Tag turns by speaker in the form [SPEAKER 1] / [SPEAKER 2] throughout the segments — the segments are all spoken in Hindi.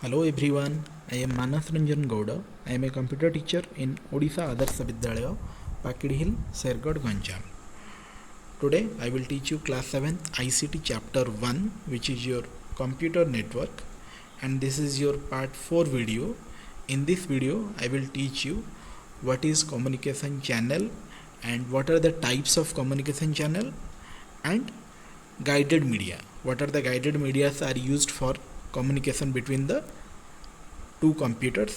[SPEAKER 1] Hello everyone, I am Manas Ranjan Gowda. I am a computer teacher in Odisha Adarsh Vidyalaya, Pakidi Hill, Sergad, Ganjam. Today I will teach you class 7 ICT chapter 1, which is your computer network, and this is your part 4 video. In this video I will teach you what is communication channel and what are the types of communication channel and guided media. What are the guided medias are used for communication between the two computers,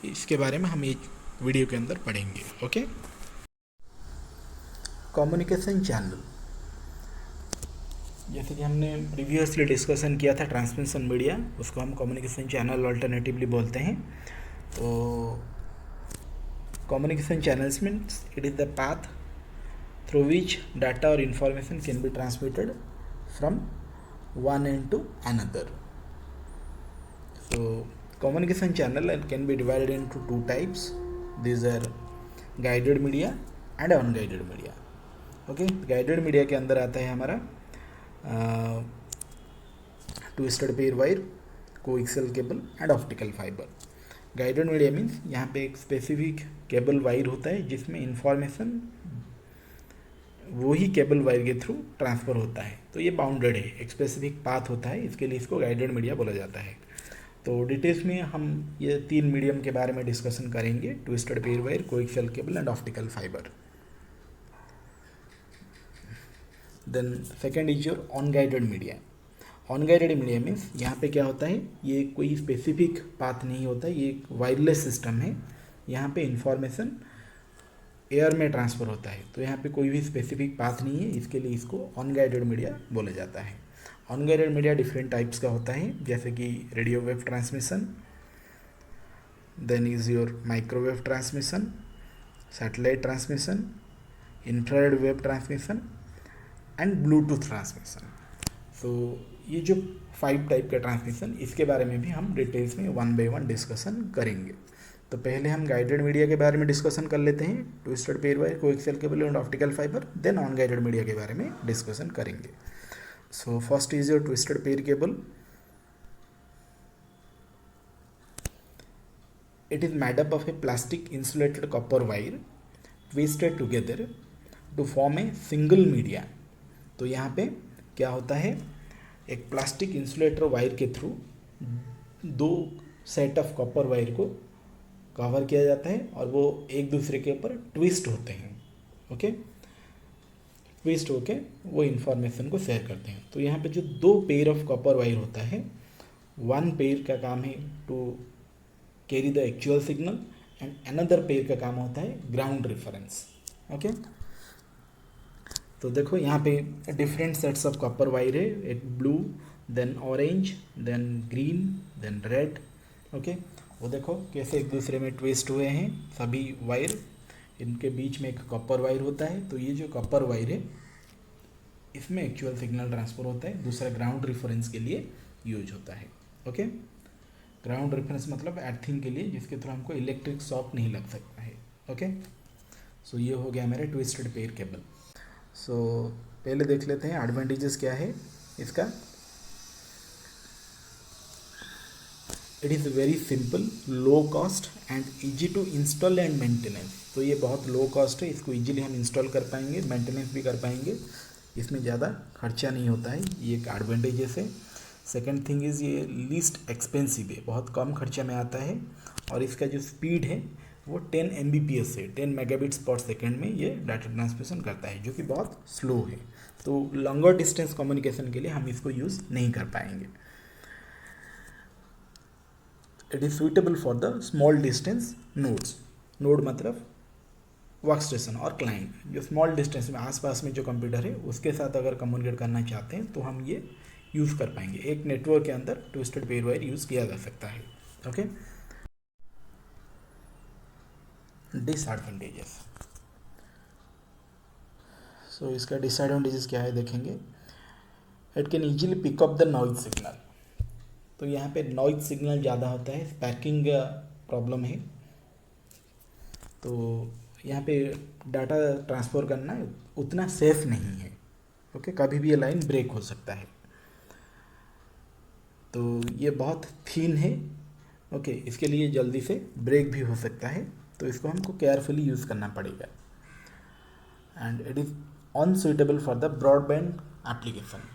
[SPEAKER 1] इसके बारे में हम एक वीडियो के अंदर पढ़ेंगे. ओके, कम्युनिकेशन चैनल जैसे कि हमने प्रीवियसली डिस्कशन किया था ट्रांसमिशन मीडिया, उसको हम कम्युनिकेशन चैनल अल्टरनेटिवली बोलते हैं. तो communication channels means it is the path through which data और information can be transmitted from one end to another. So communication channel can be divided into two types. These are guided media and unguided media. Okay, guided media के अंदर आता है हमारा twisted pair wire, coaxial cable and optical fibre. Guided media means यहाँ पे एक स्पेसिफिक केबल वायर होता है जिसमें इंफॉर्मेशन वही केबल वायर के थ्रू ट्रांसफ़र होता है. तो ये बाउंडेड है, एक स्पेसिफिक पाथ होता है, इसके लिए इसको गाइडेड मीडिया बोला जाता है. तो डिटेल्स में हम ये तीन मीडियम के बारे में डिस्कशन करेंगे: twisted pair wire, coaxial cable and optical fibre. Then second is your unguided media. Unguided media means यहाँ पे क्या होता है, ये कोई स्पेसिफिक पाथ नहीं होता, ये एक वायरलेस सिस्टम है. यहाँ पे इंफॉर्मेशन एयर में ट्रांसफ़र होता है, तो यहाँ पे कोई भी स्पेसिफिक पाथ नहीं है, इसके लिए इसको अनगाइडेड मीडिया बोला जाता है. अनगाइडेड मीडिया डिफरेंट टाइप्स का होता है, जैसे कि radio wave transmission, then is your microwave transmission, satellite transmission, infrared wave transmission and Bluetooth transmission. तो ये जो 5 टाइप का ट्रांसमिशन, इसके बारे में भी हम डिटेल्स में 1 बाय 1 डिस्कशन करेंगे. तो पहले हम गाइडेड मीडिया के बारे में डिस्कशन कर लेते हैं, twisted pair wire, coaxial cable and optical fibre. Then unguided media के बारे में डिस्कशन करेंगे. So first is your twisted pair cable. It is made up of a plastic insulated copper wire twisted together to form a single media. तो यहाँ पे क्या होता है, एक प्लास्टिक इंसुलेटर वायर के through 2 set of copper wire को कवर किया जाता है और वो एक दूसरे के ऊपर ट्विस्ट होते हैं. ओके, ट्विस्ट होके वो इन्फॉर्मेशन को शेयर करते हैं. तो यहाँ पे जो 2 पेयर ऑफ कॉपर वायर होता है, 1 पेयर का काम है to carry the actual signal and another pair का काम होता है ग्राउंड रेफरेंस. ओके, तो देखो यहाँ पे different sets of copper wire है, एक blue, then orange, then green, then red. Okay, वो देखो कैसे एक दूसरे में ट्विस्ट हुए हैं सभी वायर. इनके बीच में एक कॉपर वायर होता है, तो ये जो कॉपर वायर है इसमें एक्चुअल सिग्नल ट्रांसफर होता है, दूसरा ग्राउंड रेफरेंस के लिए यूज होता है. ओके, ग्राउंड रेफरेंस मतलब अर्थिंग के लिए, जिसके थ्रू हमको इलेक्ट्रिक शॉक नहीं लग सकता है. ओके, सो ये हो गया मेरा ट्विस्टेड पेयर केबल. सो पहले देख लेते हैं एडवांटेजेस क्या है इसका. It is very simple, low cost and easy to install and maintenance. तो ये बहुत लो कॉस्ट है, इसको ईजिली हम इंस्टॉल कर पाएंगे, मेंटेनेंस भी कर पाएंगे, इसमें ज़्यादा खर्चा नहीं होता है, ये एक एडवांटेजेस है. सेकेंड थिंग इज़ ये लीस्ट एक्सपेंसिव है, बहुत कम खर्चा में आता है. और इसका जो स्पीड है वो 10 Mbps है, 10 मेगाबिट्स पर सेकेंड में ये डाटा ट्रांसमिशन करता है, जो कि बहुत स्लो है. तो लॉन्गर डिस्टेंस कम्युनिकेशन के लिए हम इसको यूज़ नहीं कर पाएंगे. It is suitable for the small distance nodes. Node मतलब वर्क स्टेशन और क्लाइंट, जो स्मॉल डिस्टेंस में आसपास में जो कंप्यूटर है उसके साथ अगर कम्युनिकेट करना चाहते हैं तो हम ये यूज़ कर पाएंगे. एक नेटवर्क के अंदर ट्विस्टेड पेयर वायर यूज़ किया जा सकता है. Okay, disadvantages. सो इसका डिसएडवांटेजेस क्या है देखेंगे. It can easily pick up the noise signal. तो यहाँ पे नॉइज सिग्नल ज़्यादा होता है, स्पैर्किंग प्रॉब्लम है. तो यहाँ पे डाटा ट्रांसफ़र करना उतना सेफ नहीं है. ओके, कभी भी ये लाइन ब्रेक हो सकता है. तो ये बहुत थिन है, ओके, इसके लिए जल्दी से ब्रेक भी हो सकता है, तो इसको हमको केयरफुली यूज़ करना पड़ेगा। And it is unsuitable for the broadband application.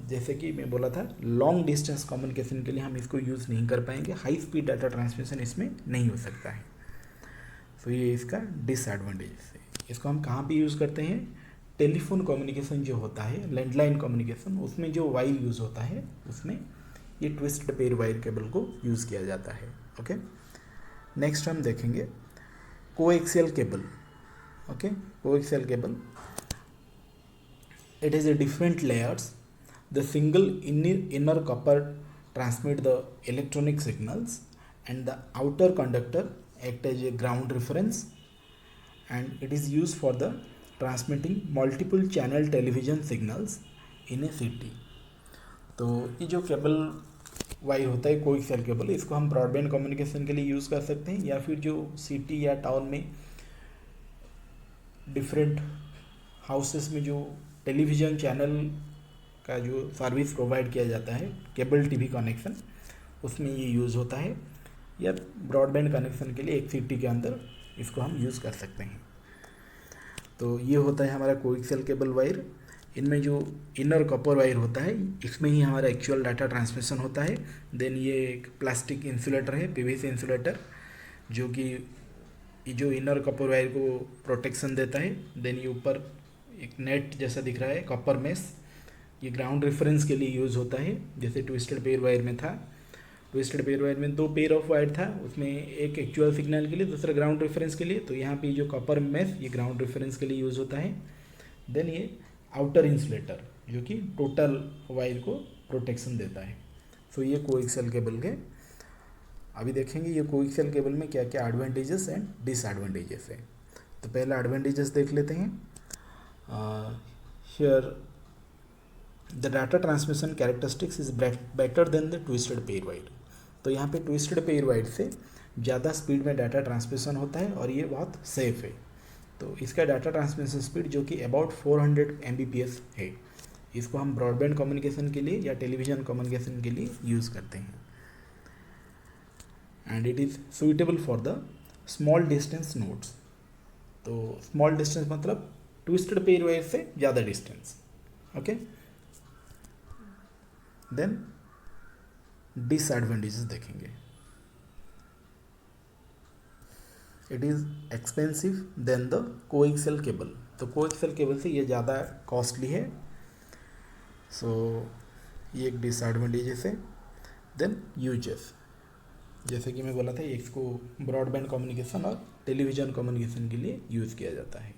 [SPEAKER 1] जैसे कि मैं बोला था, लॉन्ग डिस्टेंस कम्युनिकेशन के लिए हम इसको यूज़ नहीं कर पाएंगे, हाई स्पीड डाटा ट्रांसमिशन इसमें नहीं हो सकता है। तो ये इसका डिसएडवांटेज है। इसको हम कहाँ पे यूज़ करते हैं? टेलीफोन कम्युनिकेशन जो होता है, लैंडलाइन कम्युनिकेशन, उसमें जो वायर यूज़ होता है उसमें ये ट्विस्टेड पेयर वायर केबल को यूज़ किया जाता है। ओके, नेक्स्ट हम देखेंगे coaxial cable. Okay, coaxial cable, it has a different layers. The single inner copper transmit the electronic signals, and the outer conductor act as a ground reference, and it is used for the transmitting multiple channel television signals in a city. तो ये जो केबल वायर होता है कोएक्सियल केबल, इसको हम ब्रॉडबैंड कम्युनिकेशन के लिए यूज़ कर सकते हैं, या फिर जो सिटी या टाउन में डिफरेंट हाउसेस में जो टेलीविज़न चैनल का जो सर्विस प्रोवाइड किया जाता है, केबल टीवी कनेक्शन, उसमें ये यूज़ होता है, या ब्रॉडबैंड कनेक्शन के लिए एक सिटी के अंदर इसको हम यूज़ कर सकते हैं। तो ये होता है हमारा कोएक्सियल केबल वायर। इनमें जो इनर कॉपर वायर होता है, इसमें ही हमारा एक्चुअल डाटा ट्रांसमिशन होता है। देन ये एक प्लास्टिक इंसुलेटर है, पीवीसी इंसुलेटर, जो कि जो इनर कॉपर वायर को प्रोटेक्शन देता है। देन ये ऊपर एक नेट जैसा दिख रहा है, कॉपर मेस, ये ग्राउंड रेफरेंस के लिए यूज़ होता है। जैसे ट्विस्टेड पेयर वायर में था, ट्विस्टेड पेयर वायर में 2 पेयर ऑफ वायर था, उसमें एक एक्चुअल सिग्नल के लिए, दूसरा ग्राउंड रेफरेंस के लिए। तो यहाँ पे जो कॉपर मेस, ये ग्राउंड रेफरेंस के लिए यूज़ होता है। देन ये आउटर इंसुलेटर, जो कि टोटल वायर को प्रोटेक्शन देता है। सो ये कोएक्सियल केबल के अभी देखेंगे ये कोएक्सियल केबल में क्या क्या एडवांटेजेस एंड डिसएडवांटेजेस है। तो पहले एडवांटेजेस देख लेते हैं। Here the data transmission characteristics is better than the twisted pair wire. तो यहाँ पे ट्विस्टेड पेयर वायर से ज़्यादा स्पीड में डाटा ट्रांसमिशन होता है और ये बहुत सेफ है। तो इसका डाटा ट्रांसमिशन स्पीड जो कि अबाउट 400 Mbps है, इसको हम ब्रॉडबैंड कम्युनिकेशन के लिए या टेलीविज़न कम्युनिकेशन के लिए यूज़ करते हैं। And it is suitable for the small distance nodes. तो स्मॉल डिस्टेंस मतलब ट्विस्टेड पेयर वायर से ज़्यादा डिस्टेंस। ओके, देन डिसएडवांटेजेस देखेंगे। It is expensive than the coaxial cable. तो कोएक्सियल केबल से ये ज़्यादा कॉस्टली है। सो ये एक डिसएडवांटेजेस है। देन यूजेस, जैसे कि मैं बोला था, इसको ब्रॉडबैंड कम्युनिकेशन और टेलीविज़न कम्युनिकेशन के लिए यूज़ किया जाता है।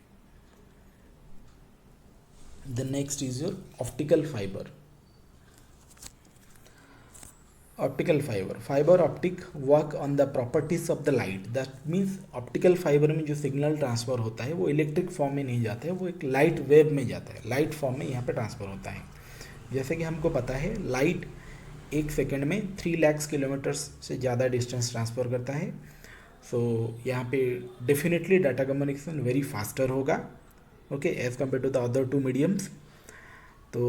[SPEAKER 1] The next is your optical fiber. Optical fiber, fiber optic work on the properties of the light. That means optical fiber में जो सिग्नल ट्रांसफ़र होता है वो इलेक्ट्रिक फॉर्म में नहीं जाता है, वो एक लाइट वेव में जाता है, लाइट फॉर्म में यहाँ पे ट्रांसफ़र होता है। जैसे कि हमको पता है लाइट 1 सेकेंड में 3 लाख किलोमीटर्स से ज़्यादा डिस्टेंस ट्रांसफ़र करता है। सो यहाँ पे definitely data communication very faster होगा, okay, as compare to the other 2 mediums. तो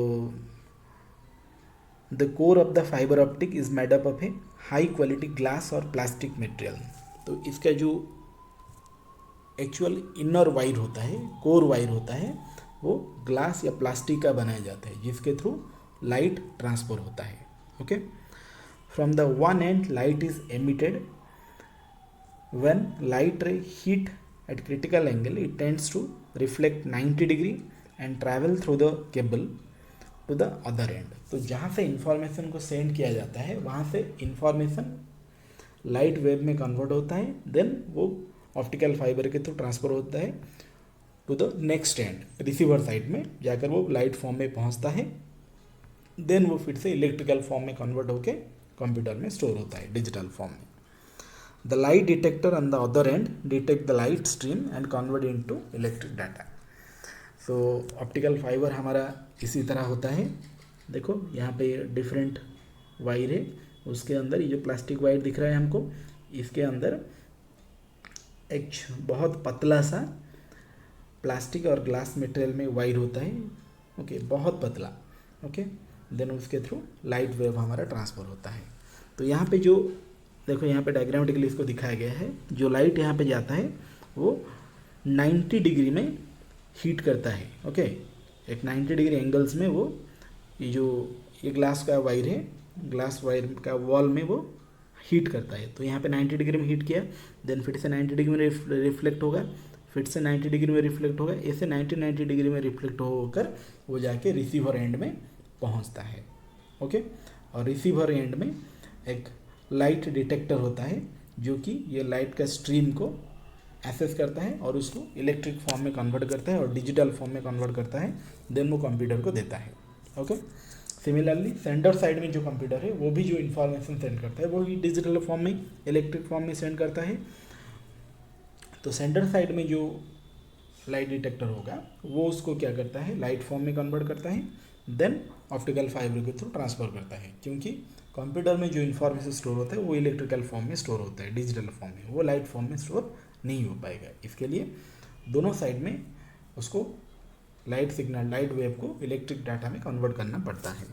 [SPEAKER 1] the core of the fiber optic is made up of a high quality glass और प्लास्टिक मटेरियल। तो इसका जो एक्चुअल इनर वायर होता है, कोर वायर होता है, वो ग्लास या प्लास्टिक का बनाया जाता है, जिसके थ्रू लाइट ट्रांसफर होता है। Okay, from the one and light is emitted when light रे hit at critical angle, it tends to reflect 90 degree and travel through the cable to the other end. तो जहाँ से इंफॉर्मेशन को सेंड किया जाता है वहाँ से इंफॉर्मेशन लाइट वेव में कन्वर्ट होता है, देन वो ऑप्टिकल फाइबर के थ्रू ट्रांसफर होता है to the next end, receiver side में जाकर वो लाइट फॉर्म में पहुँचता है, देन वो फिर से इलेक्ट्रिकल फॉर्म में कन्वर्ट होकर कंप्यूटर में स्टोर होता है डिजिटल फॉर्म में। The light detector on the other end detect the light stream and convert into electric data. So optical fiber हमारा इसी तरह होता है। देखो यहाँ पे डिफरेंट वायर है, उसके अंदर ये जो प्लास्टिक वायर दिख रहा है हमको, इसके अंदर एक बहुत पतला सा प्लास्टिक और ग्लास मटेरियल में वायर होता है, ओके, बहुत पतला। ओके, देन उसके थ्रू लाइट वेव हमारा ट्रांसफ़र होता है। तो यहाँ पे जो देखो यहाँ पे डायग्रामेटिकली इसको दिखाया गया है, जो लाइट यहाँ पे जाता है वो 90 डिग्री में हीट करता है। ओके, एक 90 डिग्री एंगल्स में वो ये ग्लास का वायर है, ग्लास वायर का वॉल में वो हीट करता है। तो यहाँ पे 90 डिग्री में हीट किया, देन फिर से 90 डिग्री में रिफ्लेक्ट होगा, फिर से 90 डिग्री में रिफ्लेक्ट होगा, ऐसे 90 डिग्री में रिफ्लेक्ट होकर वो जाके रिसीवर एंड में पहुँचता है। ओके, और रिसीवर एंड में एक लाइट डिटेक्टर होता है जो कि ये लाइट का स्ट्रीम को एसेस करता है और उसको इलेक्ट्रिक फॉर्म में कन्वर्ट करता है और डिजिटल फॉर्म में कन्वर्ट करता है, देन वो कंप्यूटर को देता है। ओके, सिमिलरली सेंडर साइड में जो कंप्यूटर है वो भी जो इन्फॉर्मेशन सेंड करता है वो भी डिजिटल फॉर्म में, इलेक्ट्रिक फॉर्म में सेंड करता है। तो सेंडर साइड में जो लाइट डिटेक्टर होगा वो उसको क्या करता है, लाइट फॉर्म में कन्वर्ट करता है, देन ऑप्टिकल फाइबर के थ्रू ट्रांसफ़र करता है। क्योंकि कंप्यूटर में जो इन्फॉर्मेशन स्टोर होता है वो इलेक्ट्रिकल फॉर्म में स्टोर होता है, डिजिटल फॉर्म में, वो लाइट फॉर्म में स्टोर नहीं हो पाएगा। इसके लिए दोनों साइड में उसको लाइट सिग्नल, लाइट वेव को इलेक्ट्रिक डाटा में कन्वर्ट करना पड़ता है।